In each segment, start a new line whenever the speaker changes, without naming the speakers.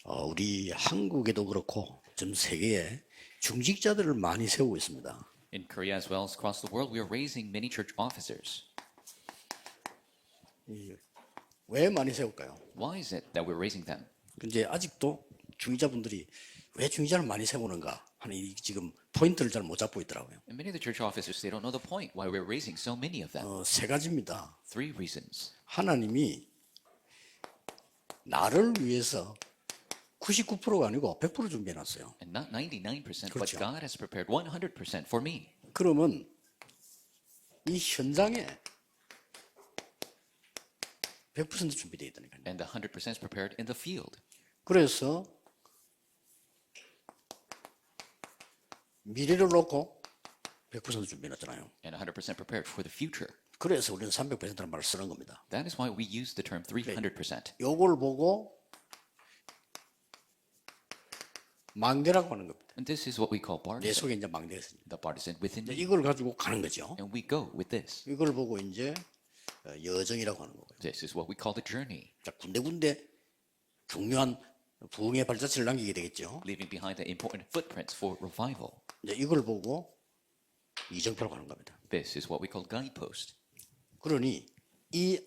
우리 한국에도 그렇고 전 세계에 중직자들을 많이 세우고 있습니다.
In Korea as well as across the world, we are raising many church officers.
왜 많이 세울까요?
Why is it that we're raising them?
근데 아직도 중직자분들이 왜 중직자를 많이 세우는가 하는 이 지금 포인트를 잘 못 잡고 있더라고요.
And many of the church officers, they don't know the point why we're raising so many of them.
세 가지입니다.
Three reasons.
하나님이 나를 위해서 99%가 아니고 100% 준비해놨어요.
And not 99%, but
그렇죠.
God has prepared 100% for me.
그러면 이 현장에 100% 준비되어 있다니까요.
And the 100% is prepared in the field.
그래서 미래를 놓고 100% 준비해놨잖아요.
And 100% prepared for the future.
그래서 우리는 300%라는 말을 쓰는 겁니다.
That is why we use the term 300%.
요걸 보고 망대라고 하는 겁니다.
And this is what we call
내
partisan.
속에 이제 망대가 있습니다.
The partisan within me.
이걸 가지고 가는 거죠.
And we go with this.
이걸 보고 이제 여정이라고 하는 거고요.
This is what we call the journey.
자, 군데군데 중요한 부흥의 발자취를 남기게 되겠죠.
Leaving behind the important footprints for revival.
이제 이걸 보고 이정표로 가는 겁니다.
This is what we call guidepost.
그러니 이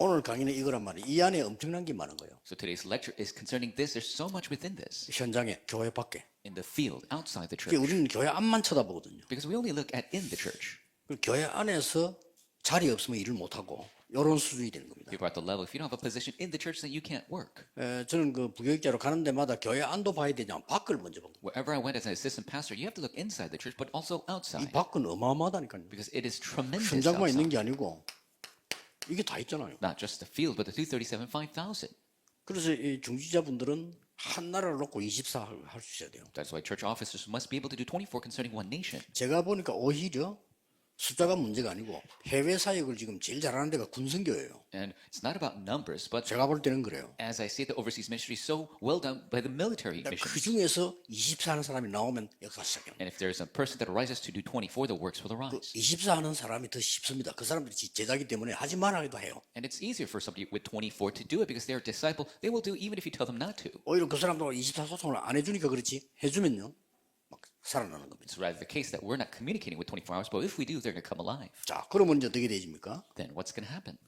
오늘 강의는 이거란 말이에요. 이 안에 엄청난 게 많은 거예요.
So today's lecture is concerning this. There's so much within this.
현장에, 교회 밖에.
In the field, outside the
그게
church.
우리는 교회 안만 쳐다보거든요.
Because we only look at in the church.
그 교회 안에서 자리 없으면 일을 못 하고 이런 수준이 되는 겁니다.
People are at the level, if you don't have a position in the church, then you can't work.
저는 그 부교육자로 가는 데마다 교회 안도 봐야 되냐 밖을 먼저 본 거예요.
Wherever I went as an assistant pastor, you have to look inside the church, but also
이
outside.
밖은 어마어마하다니까요.
Because it is tremendous
현장만 있는
outside.
게 아니고 이게 다 있잖아요.
Not just the field, but the 237, 5,000.
그래서 이 중지자분들은 한 나라를 놓고 24 할 수 있어야 돼요.
That's why church officers must be able to do 24 concerning one nation.
제가 보니까 오히려 숫자가 문제가 아니고 해외 사역을 지금 제일 잘하는 데가 군선교예요.
And it's not about numbers, but
제가 볼 때는 그래요.
as I see, the overseas ministry is so well done by the military
그
missions.
중에서 24 하는 사람이 나오면 역사 시작해요.
And if there's a person that arises to do 24, the works will arise.
24 하는 사람이 더 쉽습니다. 그 사람들이 제자기 때문에 하지 말아도 해요.
And it's easier for somebody with 24 to do it because they're a disciple. They will do even if you tell them not to.
오히려 그 사람도 24 소통을 안 해주니까 그렇지 해주면요 막 살아나는 겁니다.
It's rather the case that we're not communicating with 24 hours, but if we do, they're going to come alive.
자, 그러면 이제 어떻게 되집니까?
Then what's going to happen?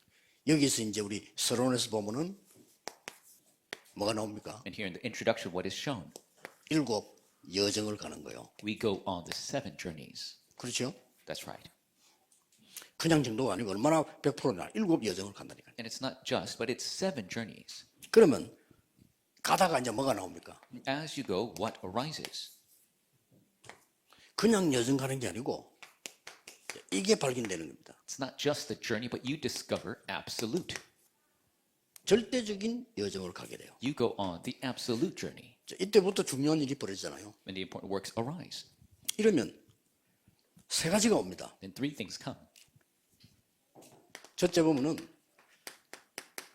여기서 이제 우리 서론에서 보면은 뭐가 나옵니까?
And here in the introduction, what is shown?
7 여정을 가는 거예요.
We go on the 7 journeys.
그렇죠?
That's right.
그냥 정도가 아니고 얼마나 100%냐? 7 여정을 간다니까.
And it's not just, but it's 7 journeys.
그러면 가다가 이제 뭐가 나옵니까?
As you go, what arises?
그냥 여정 가는 게 아니고 이게 발견되는 겁니다.
It's not just the journey, but you discover absolute.
절대적인 여정을 가게 돼요.
You go on the absolute journey.
자, 이때부터 중요한 일이 벌어지잖아요.
When the important works arise.
이러면 세 가지가 옵니다.
Then 3 things come.
첫째 보면은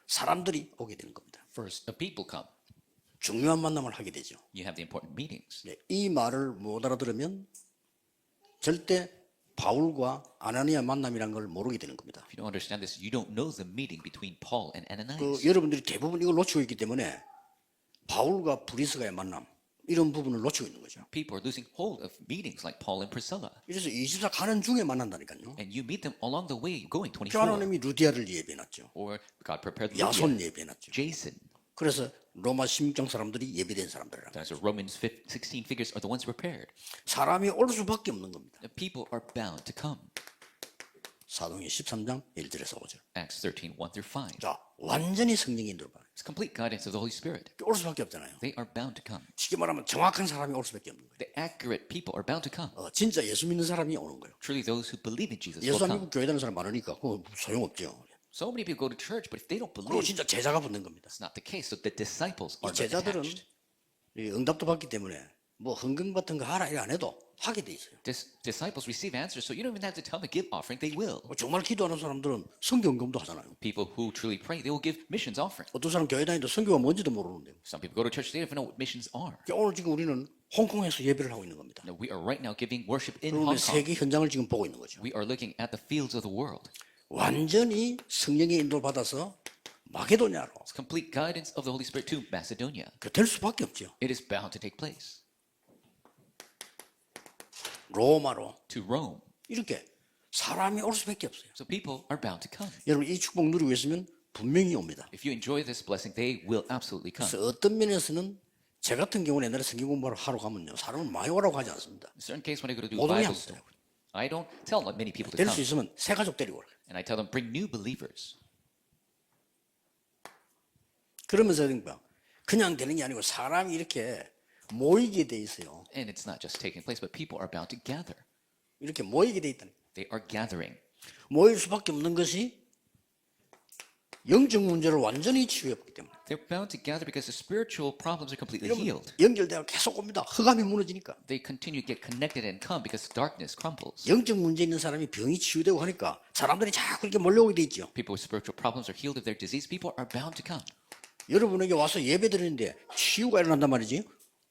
사람들이 오게 되는 겁니다.
First, the people come.
중요한 만남을 하게 되죠.
You have the important meetings.
네, 이 말을 못 알아들으면 절대 바울과 아나니아 만남이란 걸 모르게 되는 겁니다.
If you don't understand this, you don't know the meeting between Paul and Ananias.
여러분들이 대부분 이걸 놓치고 있기 때문에 바울과 브리스가의 만남 이런 부분을 놓치고 있는 거죠.
People are losing hold of meetings like Paul and Priscilla.
그래서 24 가는 중에 만난다니까요.
And you meet them along the way going 24.
하나님이 루디아를 예배해놨죠.
Or God prepared Lydia,
야손 예배해놨죠.
Jason.
그래서 로마 16장 사람들이 예배된 사람들이라.
That's what Romans 16 figures are the ones prepared.
사람이 올 수밖에 없는 겁니다.
The people are bound to come.
사도행전 13장 1절에서 5절.
Acts 13, 1 through 5.
자, 완전히 성령이 인도를 받아요.
It's complete guidance of the Holy Spirit.
올 수밖에 없잖아요.
They are bound to come.
쉽게 말하면 정확한 사람이 올 수밖에 없는 거예요.
The accurate people are bound to come.
진짜 예수 믿는 사람이 오는 거예요.
Truly, those who believe in Jesus
예수
will
안
come.
믿고 교회 다니는 사람 많으니까 그거 소용없죠.
So many people go to church, but if they don't
그리고
believe,
진짜 제자가 붙는 겁니다.
it's not the case. So the disciples
이
are
제자들은
attached.
이 응답도 받기 때문에 뭐 헌금 같은 거 하라 일 안 해도 하게 돼 있어요.
Disciples receive answers, so you don't even have to tell them to give offering. They will.
정말 기도하는 사람들은 성경금도 하잖아요.
People who truly pray, they will give missions offering.
어떤 사람 교회 다니는데 성경가 뭔지도 모르는데.
Some people go to church, they don't even know what missions are.
오늘 지금 우리는 홍콩에서 예배를 하고 있는 겁니다.
No, we are right now giving worship in
그런데
Hong Kong.
세계 현장을 지금 보고 있는 거죠.
We are looking at the fields of the world.
완전히 성령의 인도를 받아서 마게도냐로
It's complete guidance of the Holy Spirit to Macedonia.
그 될 수밖에 없죠.
It is bound to take place.
로마로
To Rome.
이렇게 사람이 올 수밖에 없어요.
So people are bound to come.
여러분 이 축복 누리고 있으면 분명히 옵니다.
If you enjoy this blessing, they will absolutely come.
그래서 어떤 면에서는 제 같은 경우는 옛날에 성경 공부를 하러 가면요 사람을 많이 오라고 하지 않습니다.
In certain case, when I go to do
못 오게
Bible
합니다.
study, I don't tell many people to
될 수
come,
있으면 새 가족 데리고 오라.
and I tell them bring new believers.
그러면서 그냥 되는 게 아니고 사람이 이렇게 모이게 돼 있어요.
And it's not just taking place, but people are bound to gather.
이렇게 모이게 돼 있다는.
They are gathering.
모일 수밖에 없는 것이 영적 문제를 완전히 치유했기 때문에.
They're bound to gather because the spiritual problems are completely healed.
연결되어 계속 옵니다. 흑암이 무너지니까.
They continue to get connected and come because darkness crumbles.
영적 문제 있는 사람이 병이 치유되고 하니까 사람들이 자꾸 이렇게 몰려오게 돼 있죠.
People with spiritual problems are healed of their disease. People are bound to come.
여러분에게 와서 예배 드리는데 치유가 일어난단 말이지.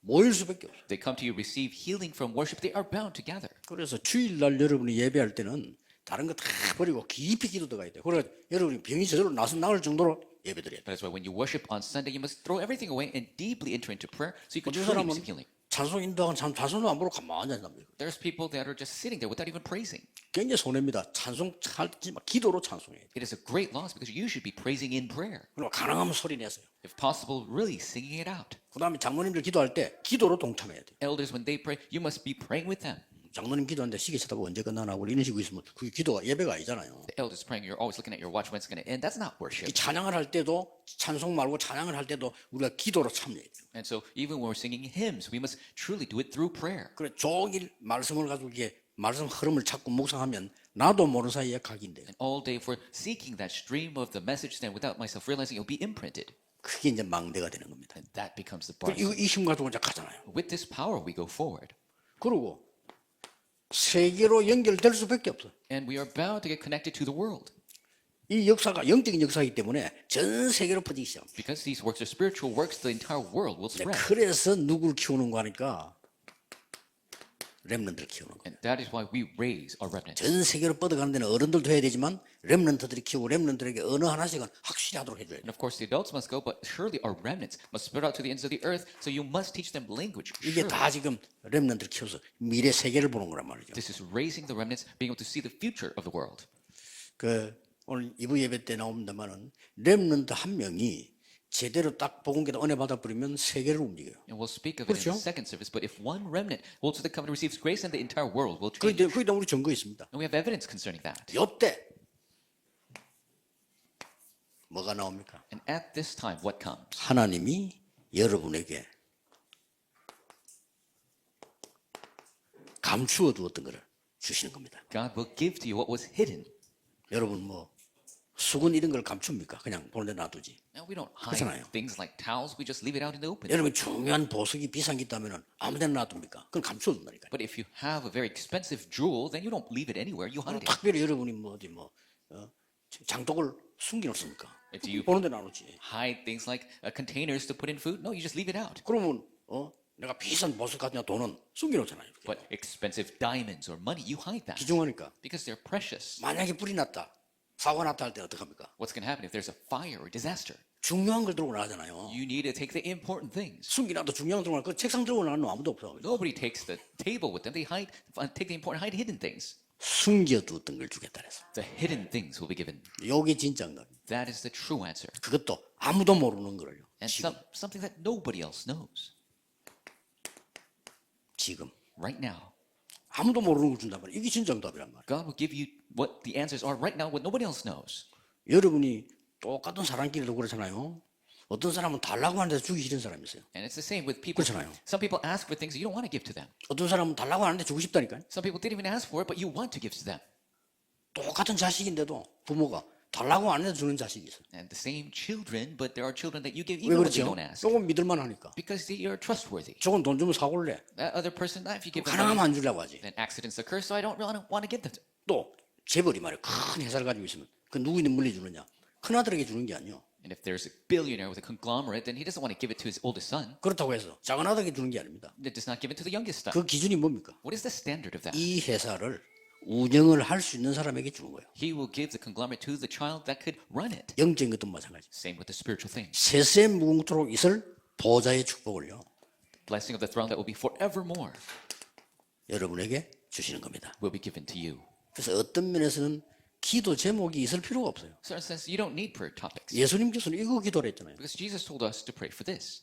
모일 수밖에 없어요.
They come to you, receive healing from worship. They are bound to gather.
그래서 주일날 여러분이 예배할 때는 다른 거 다 버리고 깊이 기도 들어가야 돼요. 그래서 여러분이 병이 저절로 나을 정도로 예배 드려야 돼요.
That is why when you worship on Sunday, you must throw everything away and deeply enter into prayer so you can
어떤
truly
사람은
receive healing.
찬송 인도하고 찬송도 안 보고 가만히 앉는답니다.
There's people that are just sitting there without even praising.
굉장히 손해입니다. 찬송하지 마. 기도로 찬송해야 돼요.
It is a great loss because you should be praising in prayer.
그리고 가능하면 소리 내세요.
If possible, really singing it out.
그 다음에 장로님들 기도할 때 기도로 동참해야 돼요.
Elders, when they pray, you must be praying with them.
장로님 기도하는데 시계 쳐다보고 언제 끝나나 하고 이런 식으로 있으면 그게 기도가 예배가 아니잖아요.
The elders praying, you're always looking at your watch when it's going to end. That's not
이
worship.
찬양을 할 때도 찬송 말고 찬양을 할 때도 우리가 기도로 참여해야 돼요.
And so even when we're singing hymns, we must truly do it through prayer.
그래 종일 말씀을 가지고 이게 말씀 흐름을 찾고 묵상하면 나도 모르는 사이에 각인돼요.
And all day, if we're seeking that stream of the message, then without myself realizing, it'll be imprinted.
그게 이제 망대가 되는 겁니다.
And that becomes the
이
bar.
힘 가지고 이제 가잖아요.
With this power, we go forward.
그리고 세계로 연결될 수밖에 없어요.
And we are bound to get connected to the world.
이 역사가 영적인 역사이기 때문에 전 세계로 퍼지기 시작합니다.
Because these works are spiritual works, the entire world will spread.
그래서 누구를 키우는 거 하니까 렘넌트를 키우는 거.
And that is why we raise our remnants.
전 세계로 뻗어가는 데는 어른들도 해야 되지만 렘넌트들이 키우고 렘넌트들에게 어느 하나씩은 확실히 하도록 해줘야 돼요.
And of course, the adults must go, but surely our remnants must spread out to the ends of the earth. So you must teach them language.
이게
Surely.
다 지금 렘넌트를 키워서 미래 세계를 보는 거란 말이죠.
This is raising the remnants, being able to see the future of the world.
그 오늘 2부 예배 때 나옵니다만은 렘넌트 한 명이 제대로 딱 복음계도 은혜 받아 버리면 세계를 움직여요.
And we'll speak of it in
그렇죠?
the second service. But if one remnant holds to the covenant, receives grace, and the entire world will change.
거기다 우리 증거 있습니다.
And we have evidence concerning that.
요때 뭐가 나옵니까?
And at this time, what comes?
하나님이 여러분에게 감추어 두었던 것을 주시는 겁니다.
God will give to you what was hidden.
여러분 뭐 수건 이런 걸 감춥니까? 그냥 보는 데 놔두지.
Now, we don't hide
그렇잖아요.
things like towels. We just leave it out in the open.
여러분 중요한 보석이 비싼 게 있다면 아무 데나 놔둡니까? 그건 감추어 둔다니까요.
But if you have a very expensive jewel, then you don't leave it anywhere. You hide it.
특별히 여러분이 뭐 어디 장독을 숨겨놓습니까?
Do you
보는 데 놔놓지.
hide things like containers to put in food? No, you just leave it out.
그러면 내가 비싼 보석 같은 돈은 숨겨놓잖아요.
But expensive diamonds or money, you hide that
귀중하니까.
because they're precious.
만약에 불이 났다, 사고가 났다 할 때 어떡합니까?
What's going to happen if there's a fire or disaster?
중요한 걸 들고 나가잖아요.
You need to take the important things.
숨기놔도 중요한 걸 들고 나가. 그 책상 들고 나가는 놈 아무도 없어.
Nobody takes the table with them. They take the important, hide hidden things.
숨겨두었던 걸 주겠다 그래서.
The hidden things will be given.
요게 진짜인가?
That is the true answer.
그것도 아무도 모르는 거를요.
And
지금.
something that nobody else knows.
지금.
Right now,
아무도 모르는 걸 준단 말이에요. 이게 진짜 응답이란 말이에요.
God will give you what the answers are right now, what nobody else knows.
여러분이 똑같은 사람끼리도 그렇잖아요. 어떤 사람은 달라고 하는데 주기 싫은 사람이 있어요.
And it's the same with people.
그렇잖아요.
Some people ask for things that you don't want to give to them.
어떤 사람은 달라고 하는데 주고 싶다니까요.
Some people didn't even ask for it, but you want to give to them.
똑같은 자식인데도 부모가 달라고 안 해도 주는 자식이 있어요.
And the same children, but there are children that you give
왜
even when you
그렇죠?
don't ask.
조금 믿을만 하니까.
Because you're trustworthy.
저건 돈 주면 사골래.
That other person, if you give them
가능하면
money,
안 주려고 하지.
then accidents occur, so I don't really want to give them.
또 재벌이 말이야. 큰 회사를 가지고 있으면 그 누구인데 물려주느냐. 큰아들에게 주는 게 아니요.
And if there's a billionaire with a conglomerate, then he doesn't want to give it to his oldest son.
그렇다고 해서 작은 아들에게 주는 게 아닙니다.
That does not give it to the youngest son.
그 기준이 뭡니까?
What is the standard of that?
이 회사를 운영을 할 수 있는 사람에게 주는 거예요.
He will give the conglomerate to the child that could run it.
영적인 것도 마찬가지.
Same with the spiritual things.
세세 무궁토록 있을 보좌의 축복을요.
Blessing of the throne that will be forevermore
여러분에게 주시는 겁니다.
will be given to you.
그래서 어떤 면에서는 기도 제목이 있을 필요가 없어요.
So in a sense, you don't need prayer topics
예수님께서는 이거 기도를 했잖아요.
because Jesus told us to pray for this.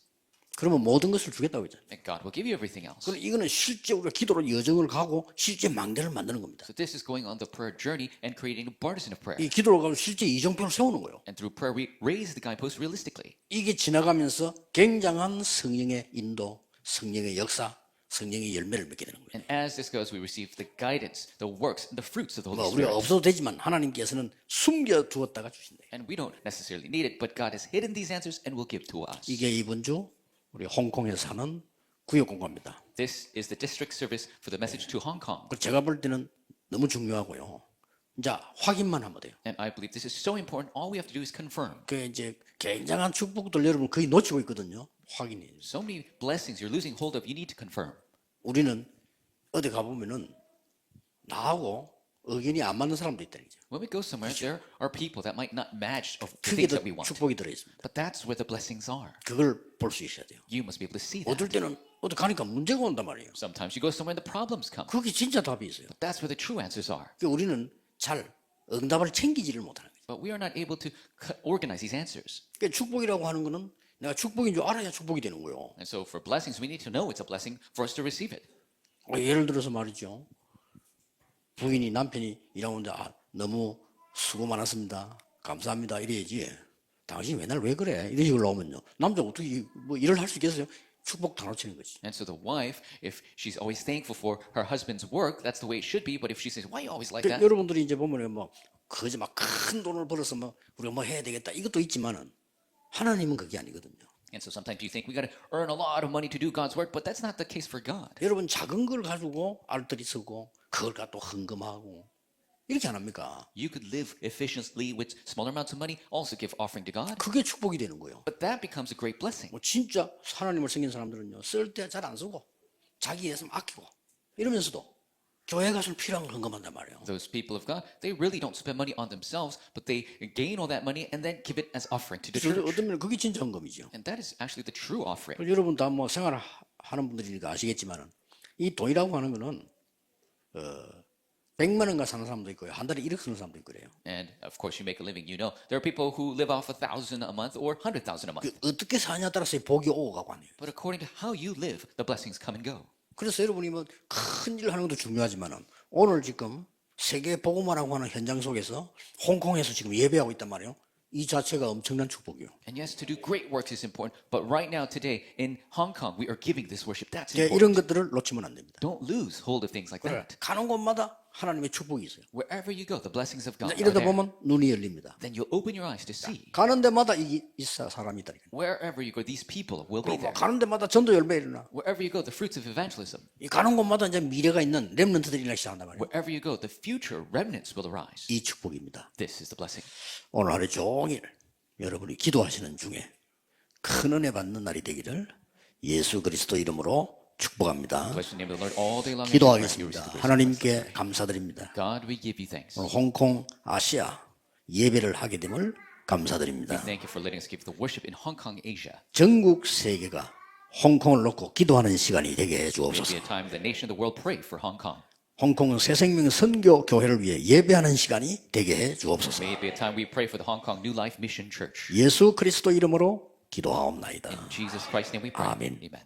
그러면 모든 것을 주겠다고 했잖아요.
And God will give you everything else.
그럼 이거는 실제 우리가 기도로 여정을 가고 실제 망대를 만드는 겁니다.
So this is going on the prayer journey and creating a partisan of prayer.
이 기도로 가면 실제 이정표를 세우는 거예요.
And through prayer, we raise the guideposts realistically.
이게 지나가면서 굉장한 성령의 인도, 성령의 역사, 성령의 열매를 맺게 되는 거예요.
And as this goes, we receive the guidance, the works, and the fruits of the Holy
우리가
Spirit.
없어도 되지만 하나님께서는 숨겨 두었다가 주신다.
And we don't necessarily need it, but God has hidden these answers and will give to us.
이게 이번 주 우리 홍콩에 사는 구역 공고입니다.
This is the district service for the message to Hong Kong.
제가 볼 때는 너무 중요하고요. 이제 확인만 하면 돼요.
And I believe this is so important. All we have to do is confirm.
그 이제 굉장한 축복들 여러분 거의 놓치고 있거든요. 확인이.
So many blessings you're losing hold of, you need to confirm.
우리는 어디 가보면은 나하고 의견이 안 맞는 사람도 있다는 거죠.
When we go somewhere, there are people that might not match of the
그게
things
더
that we want.
축복이 들어있습니다.
But that's where the blessings are.
그걸 볼 수 있어야 돼요.
You must be able to see that.
어떨 때는 어디 가니까 문제가 온단 말이에요.
Sometimes you go somewhere and the problems come.
그게 진짜 답이 있어요.
But that's where the true answers are.
그러니까 우리는 잘 응답을 챙기지를 못하는 거죠.
But we are not able to organize these answers.
그러니까 축복이라고 하는 거는 내가 축복인 줄 알아야 축복이 되는 거예요.
And so for blessings, we need to know it's a blessing for us to receive it.
예를 들어서 말이죠. 부인이 남편이 일하는데 너무 수고 많았습니다. 감사합니다. 이래야지. 당신 맨날 왜 그래? 이런 식으로 나오면요. 남자가 어떻게 뭐 일을 할 수 있겠어요? 축복 다 놓치는 거지.
And so the wife, if she's always thankful for her husband's work, that's the way it should be. But if she says, why are you always like that?
여러분들이 이제 보면 뭐 그저 막 큰 돈을 벌어서 뭐 우리가 뭐 해야 되겠다. 이것도 있지만은 하나님은 그게 아니거든요.
And so sometimes you think we got to earn a lot of money to do God's work, but that's not the case for God.
여러분 작은 걸 가지고 알뜰히 쓰고 그걸 갖고 헌금하고 이렇게 안 합니까?
You could live efficiently with smaller amounts of money, also give offering to God.
그게 축복이 되는 거예요.
But that becomes a great blessing.
뭐 진짜 하나님을 섬긴 사람들은요 쓸 때 잘 안 쓰고 자기 예산 아끼고 이러면서도 교회 가서 필요한 걸 헌금한단 말이에요.
Those people of God, they really don't spend money on themselves, but they gain all that money and then give it as offering to the
그래서
church.
어떤 면에 그게 진짜 헌금이죠.
And that is actually the true offering.
그래서 여러분 다 뭐 생활하는 분들이니까 아시겠지만은 이 돈이라고 하는 거는 100만 원가 사는 사람도 있고요. 한 달에 1억 쓰는 사람도 있고 그래요.
And of course, you make a living. You know, there are people who live off 1,000 a month or 100,000 a month.
그 어떻게 사냐에 따라서 복이 오고 가고 하네요.
But according to how you live, the blessings come and go.
그래서 여러분이 뭐 큰 일 하는 것도 중요하지만은 오늘 지금 세계 복음화라고 하는 현장 속에서 홍콩에서 지금 예배하고 있단 말이에요. 이 자체가 엄청난 축복이에요.
And yes, to do great works is important. But right now, today, in Hong Kong, we are giving this worship. That's
이런
important.
것들을 놓치면 안 됩니다.
Don't lose hold of things like that.
가는 곳마다 하나님의 축복이 있어요.
Wherever you go, the blessings of God are
이러다
there.
보면 눈이 열립니다.
Then you'll open your eyes to see.
가는 데마다 이 사람이 있다.
Wherever you go, these people will be there.
가는 데마다 전도 열매 일어나.
Wherever you go, the fruits of evangelism.
이 가는 곳마다 이제 미래가 있는 렘넌트들이 일어나기 시작한단 말이에요.
Wherever you go, the future remnants will arise.
이 축복입니다.
This is the blessing.
오늘 하루 종일 여러분이 기도하시는 중에 큰 은혜 받는 날이 되기를 예수 그리스도 이름으로 축복합니다.
Bless the name of the Lord all day long.
기도하겠습니다. 하나님께 감사드립니다.
God, we give you thanks.
오늘 홍콩 아시아 예배를 하게 됨을
We
감사드립니다.
thank you for letting us give the worship in Hong Kong, Asia.
전국 세계가 홍콩을 놓고 기도하는 시간이 되게 해
May
주옵소서.
be a time the nation of the world pray for Hong Kong.
홍콩 새생명 선교 교회를 위해 예배하는 시간이 되게 해 주옵소서.
May it be a time we pray for the Hong Kong New Life Mission Church.
예수 그리스도 이름으로 기도하옵나이다.
In Jesus Christ's name we pray.
Amen.
Amen.